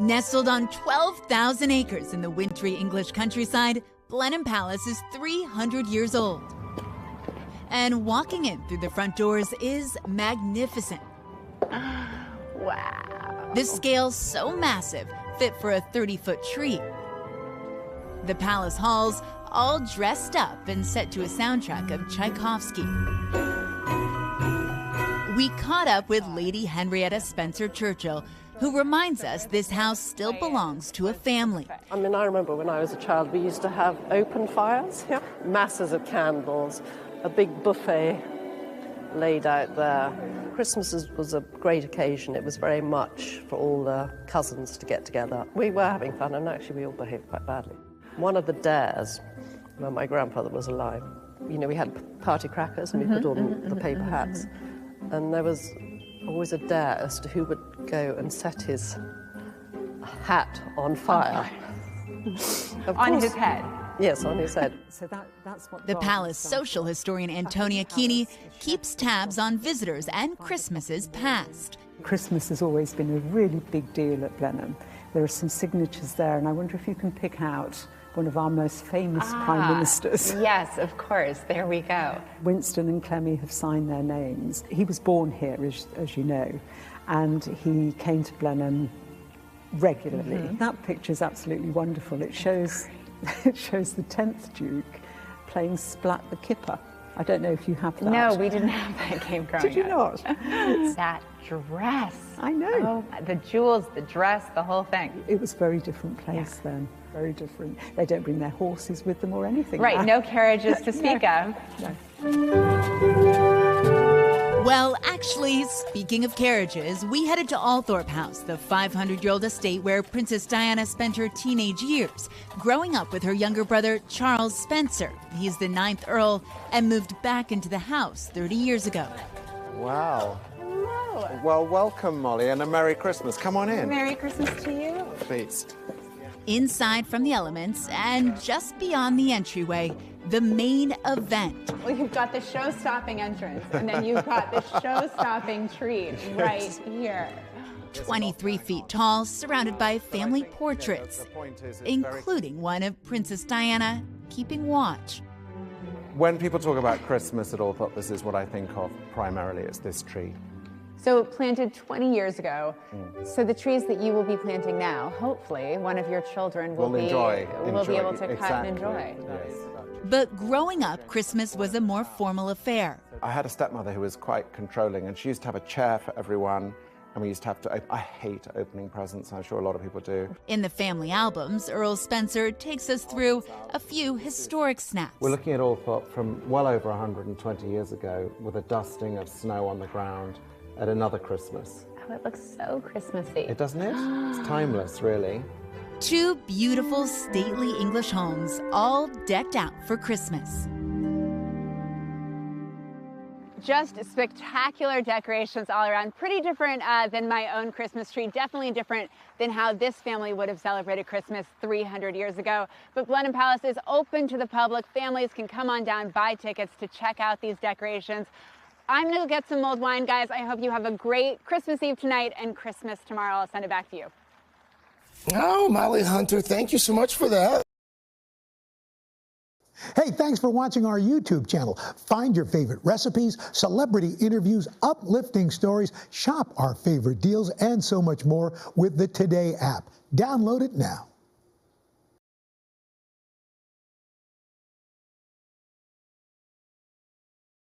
Nestled on 12,000 acres in the wintry English countryside, Blenheim Palace is 300 years old. And walking in through the front doors is magnificent. Wow. The scale so massive, fit for a 30-foot tree. The palace halls all dressed up and set to a soundtrack of Tchaikovsky. We caught up with Lady Henrietta Spencer Churchill, who reminds us this house still belongs to a family. I mean, I remember when I was a child, we used to have open fires, masses of candles, a big buffet laid out there. Christmas was a great occasion. It was very much for all the cousins to get together. We were having fun, and actually we all behaved quite badly. One of the dares, when my grandfather was alive, you know, we had party crackers and we put on the paper hats. And there was always a dare as to who would go and set his hat on fire. On his head? Yes, on his head. So that's what the palace social historian Antonia Keeney keeps tabs on visitors and Christmases past. Christmas has always been a really big deal at Blenheim. There are some signatures there, and I wonder if you can pick out one of our most famous prime ministers. Yes, of course. There we go. Winston and Clemmy have signed their names. He was born here, as you know, and he came to Blenheim regularly. That picture is absolutely wonderful. It shows the 10th Duke playing Splat the Kipper. I don't know if you have that. No, we didn't have that game growing up. Did you not? That dress. I know. Oh, the jewels, the dress, the whole thing. It was a very different place then. Very different. They don't bring their horses with them or anything. Right, no carriages to speak of. No. Well, actually, speaking of carriages, we headed to Althorpe House, the 500-year-old estate where Princess Diana spent her teenage years, growing up with her younger brother, Charles Spencer. He's the 9th Earl and moved back into the house 30 years ago. Wow. Hello. Well, welcome, Molly, and a Merry Christmas. Come on in. Merry Christmas to you. Please. Inside from the elements and just beyond the entryway, the main event. Well, you've got the show-stopping entrance, and then you've got the show-stopping tree right here. 23 feet tall, surrounded by family portraits, including one of Princess Diana keeping watch. When people talk about Christmas at Althorpe, this is what I think of primarily. It's this tree. So planted 20 years ago. So the trees that you will be planting now, hopefully, one of your children will be able to cut and enjoy. Yes. But growing up, Christmas was a more formal affair. I had a stepmother who was quite controlling, and she used to have a chair for everyone, and we used to have to. I hate opening presents. I'm sure a lot of people do. In the family albums, Earl Spencer takes us through a few historic snaps. We're looking at Althorpe from well over 120 years ago, with a dusting of snow on the ground at another Christmas. Oh, it looks so Christmassy. It doesn't it? It's timeless, really. 2 beautiful, stately English homes, all decked out for Christmas. Just spectacular decorations all around. Pretty different than my own Christmas tree. Definitely different than how this family would have celebrated Christmas 300 years ago. But Blenheim Palace is open to the public. Families can come on down, buy tickets to check out these decorations. I'm gonna go get some mulled wine, guys. I hope you have a great Christmas Eve tonight and Christmas tomorrow. I'll send it back to you. Oh, Molly Hunter, thank you so much for that. Hey, thanks for watching our YouTube channel. Find your favorite recipes, celebrity interviews, uplifting stories, shop our favorite deals, and so much more with the Today app. Download it now.